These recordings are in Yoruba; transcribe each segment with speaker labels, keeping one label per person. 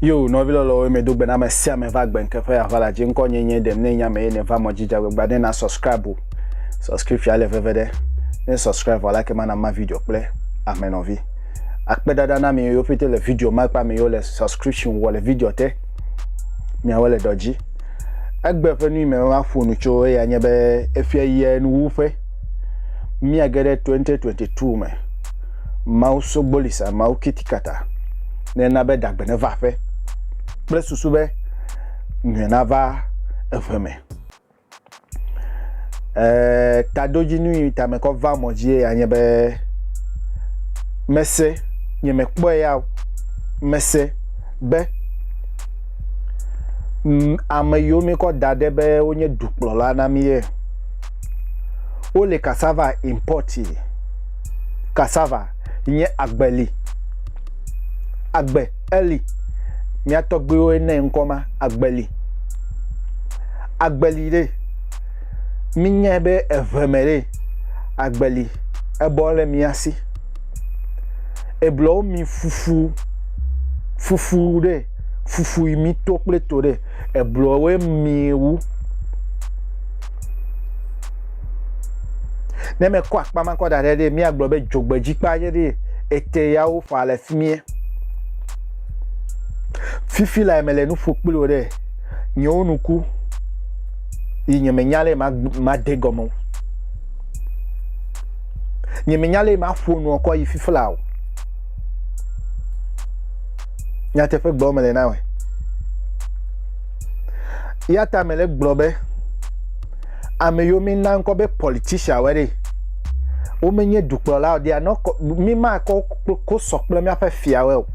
Speaker 1: Yo, no vilo me do bena me sia me va gben kefe avala je nko nyenye dem ne nya me ne va mojija gbade na subscribe. Subscribe ya le vevede. Ne subscribe voilà que man ma video play amen envie. Akpe dada na mi yo fete le video ma pa mi yo le subscription wala video te. Mi awale doji. Agbe fe nu me wa phone cho ya nya be efie ye nu wufe. Mi agede 2022 me. Ma so bolisa ma kitikata. Ne na be dagbe ne va fe. Presusube nyenava efeme tadoji nu tameko va moji anyebe mese nyemekpo ya mese be ameyomi ko dade be onye dukplola na miye o le cassava importi cassava nye agbeli agbe eli mi atogbe o ene nkoma agbeli de mi nyebe evemere agbeli ebole mi asi eblo mi fufu de fufu mi tokle to de eblo we mi wu ne me kwa pa man ko da de mi agbo be jogbeji pa je de ete ya o fa le fimie fifi la emele nu fokpilo de nyonuku inyemenyale ma degomo nyemenyale ma fonu oko yi fifi la o nyate fe gbo mele na we yata mele gbobe ameyomi na nko be politician we o menye dukplola o dia no mi ma ko sokple mi afa fia we o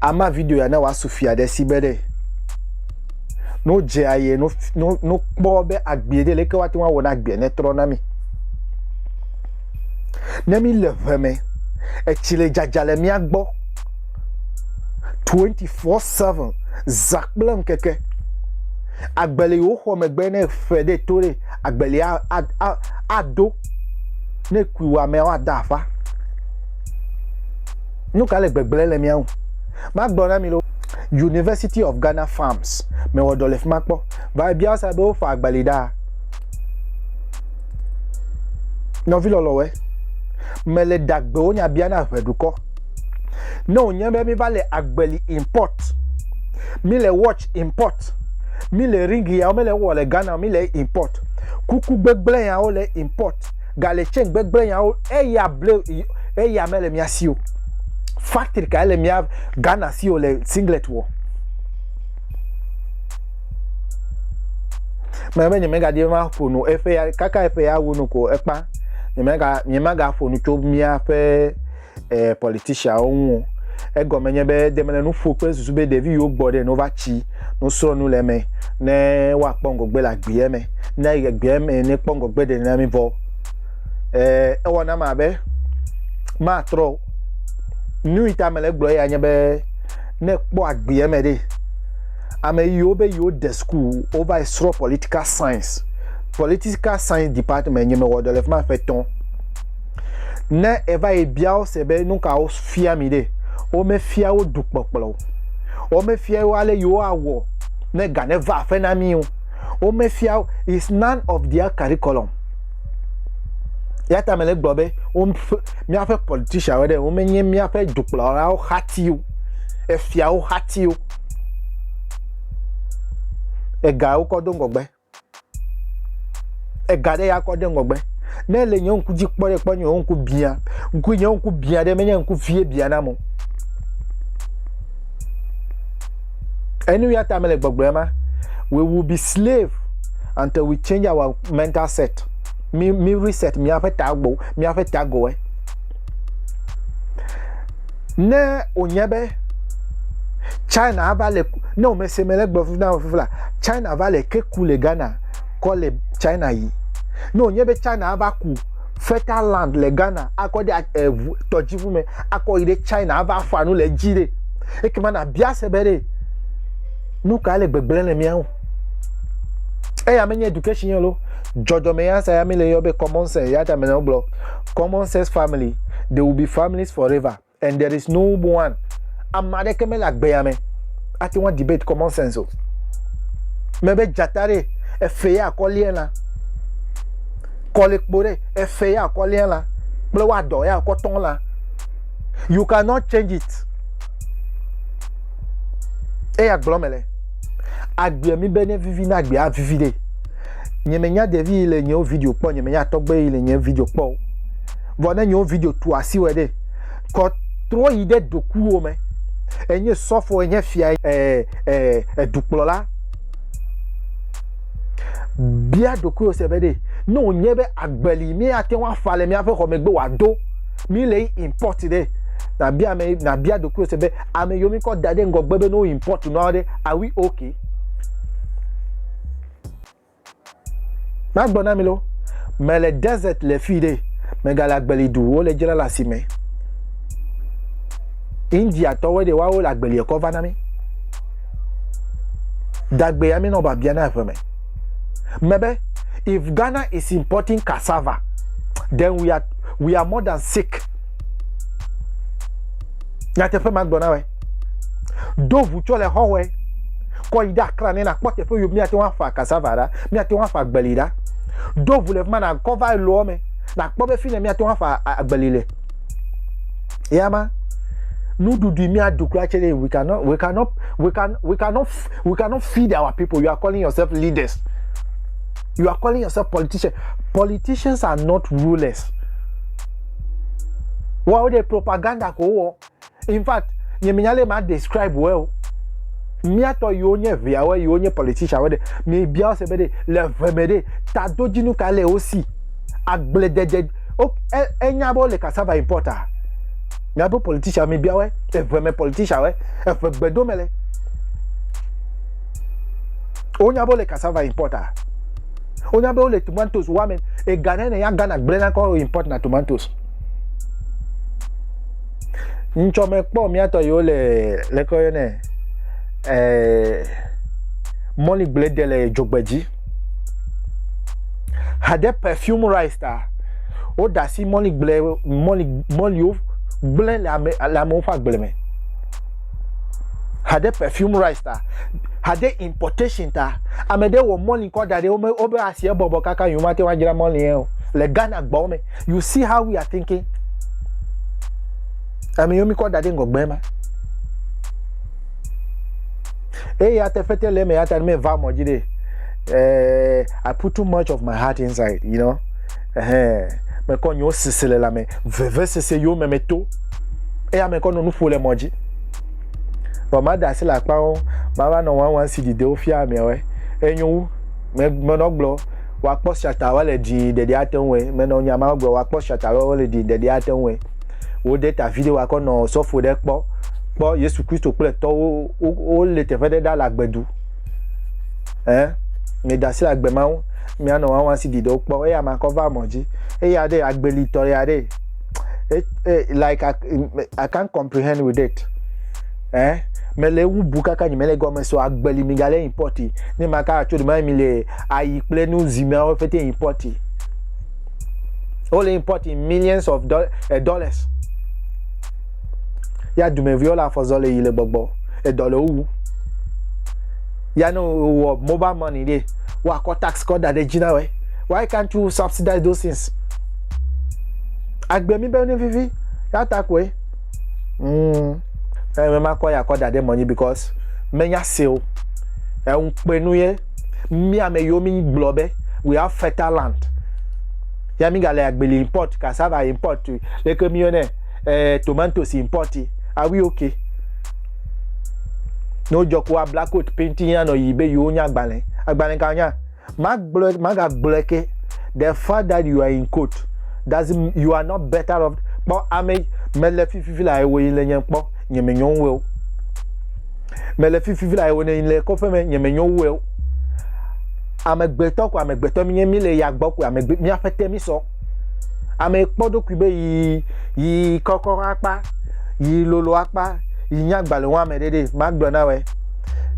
Speaker 1: ama video ya na wa sofia de sibede no je aye no bobe agbede leke wati wa wona agbe ne tro na mi leveme e chile jajale mi agbo 24/7 zakblam keke agbele yo ho megbe ne fede tore agbele ado ne kuwa me wa dafa no kale gbegbele le mi ahun ma gbona mi lo University of Ghana Farms me wodolef makpo ba bia sa be o fa agbalida no vilolo we me le dagbe onya bia na feduko no nya be mi vale agbeli import mi le watch import mi le ring ya o me le wo le Ghana mi le import kuku gbegble ya o le import gale chen gbegble ya o ya me le mi asio factory ka ele mia Ghana si o le singlet wo me nyemega di ma fonu efe ya kaka efe ya wonu ko epa nyemega fonu cho mia fe politician onwo ego menye be demele nu fo pe susu be devi yo gbode no va chi no so nu le me ne wa pongo gbe la gbe me na gbe me ne pongo gbe de na mi vo e wona ma be ma tro nu itamele gbo ya nyebe ne kpo agbe me de ame yo be yo de school over a political science department nyeme wodole fma feton ne eva e bia o sebe nu ka o fia mi de o me fia o dukpoplo o me fia o ale yo awo ne ga ne va fe na mi o me fia is none of their curriculum yata mele gbobe o mi afa politician we de o me nye mi afa dukplo ra o hati o e fia o hati o ega o kodon gbe ega de ya kodon gbe na le nyon ku ji pore ponyo onku bia nku nyon ku bia de menye nku fie bia na mo enu yata mele gbogbema we will be slave until we change our mental set mi reset mi afeta gbo mi afeta go we ne onyebe China avale no me se mele gbo na fufula China avale ke kule Ghana ko le China yi no nyebe China avaku fertile land le Ghana akodi toji fu me akodi China ava fanu le jire ekima na bia sebere nu ka le gbegbele le mian ya menye education yo jojo me yansa ya mele yo be common sense ya ta me no blo common sense family they will be families forever and there is no one amade ke me la gbe ya me ati won debate common sense o me be jatare e fe ya akole la kole pore e fe ya akole la ple wa do ya ko ton la you cannot change it e ya glomele agbe mi bene vivi na agbe a vivi de nyemenya devi ile nye video po nyemenya togbe ile nye video po vona nye video tu asiwe de ko tro ide doku o me enye sofo enye fia duplo la bia doku o sebede no nyebe agbeli mi ate wa fale mi afa ko megbe wa do mi le import de na bia doku o sebe ame yomi ko dade ngogbebe no import no de are we okay ma gbona mi lo mais les desert les filles me gala gbeli du o le jira la sime India to we de wa o la gbeli e ko vanami dagbe ya mi no ba bia na fe me maybe if Ghana is importing cassava then we are more than sick na te fe ma gbona we do vu cho le ho we ko ida kra ni na pote fe yo mi ati wan fa cassava da mi ati wan fa gbeli da do vous le man cover lo me na kpobe fi na mi ati wan fa agbelile yama nous do mi aduku actually we cannot feed our people. You are calling yourself leaders, you are calling yourself politicians are not rulers. What the propaganda ko in fact nyeminyale ma describe well mi ato yonye via we yonye politician we de mi bia se be de le vemede ta dojinu kale aussi agbledede o enyabo le cassava importer nyabo politician mi bia we e veme politician we e fe gbedo mele o nyabo le cassava importer o nyabo le tomatoes wa men e Ghana na ya Ghana gblena ko import na tomatoes nchome po mi ato yo le ko yene money blade le jogbeji had perfume rice ta o da si money yo ble la mo fa ble me had perfume rice ta had importation ta amede wo money ko da de o be asie bobo kaka you mate wan jira money e le Ghana gbo me you see how we are thinking ame yo mi ko da de ngogbe ma hey, I put too much of my heart inside, you know. Me kon yo sisele la me veve sese yo me meto. Me kon no fole moji. But ma da se la pa on, ma no wan si di de o fia me we. Enyu me no glo wa post chata wa le di de aten we. Me no nya ma glo wa post chata wa le di de aten we. Wo de ta video wa kon no so fo de po. Bon, Yesu Christ au to o le te fede da la gbedu me da si la gbema o mi ana wan si dido po e ma cover moji e ya de agbeli to ya de like I can't comprehend with it me le wu buka ka ni me le go me so agbeli mi gale importi ni ma ka cho de ma mi le ayi ple nu zime o fete importi o le importi millions of dollars. Ya du me viola fozole ile gbogbo e dole owu ya no mobile money dey wa ko tax code that jina we why can't you subsidize those things agbe mi be ni vivi ya takwe me ma ko ya ko that money because menya sale e un penu ye mi ame yo mi globe we have fertile land ya mi gale agbeli import cassava import le camionneur tomatoes import. Are we okay? No jokwa black coat painting ya no yibe yo nya agbalen kanya maga bleke the fact that you are in court doesn't you are not better off but ame mele fifi la ewo ile yen po nyemenyon we mele fifi la ewo ne ile ko fe me nyemenyon we amegbeto mi mi le ya gbo ku amegbe mi afete mi so ame podo kube yi kokoro apa yi lolo apa yi nyagbale wa medede magdona we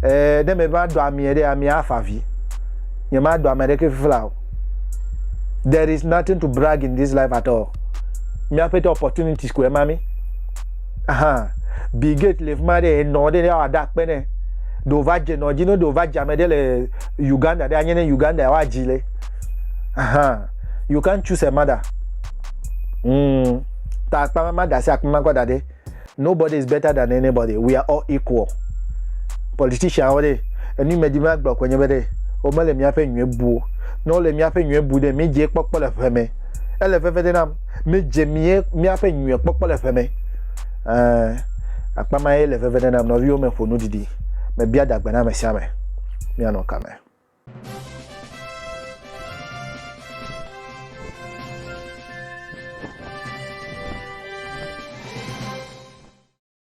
Speaker 1: de me ba do ami ede ami afavi ye ma do amede fifla. There is nothing to brag in this life at all. Me apete opportunities ko mami Bigate le fuma de no de ya da pe ne do va je no jino do va jame de le Uganda de anyene Uganda wa jile aha you can't choose a mother ta pa mother say akuma ko dade nobody is better than anybody we are all equal politician ore eni medima gba ko nyebe o male mi afa nwe buo no le mi afa nwe bu de mi je popo le feme ele fefe de nam mi je mi afa nwe popo le feme akpama ele fefe de nam no vi o me fo no didi me bia dagba na me sia me mi anoka me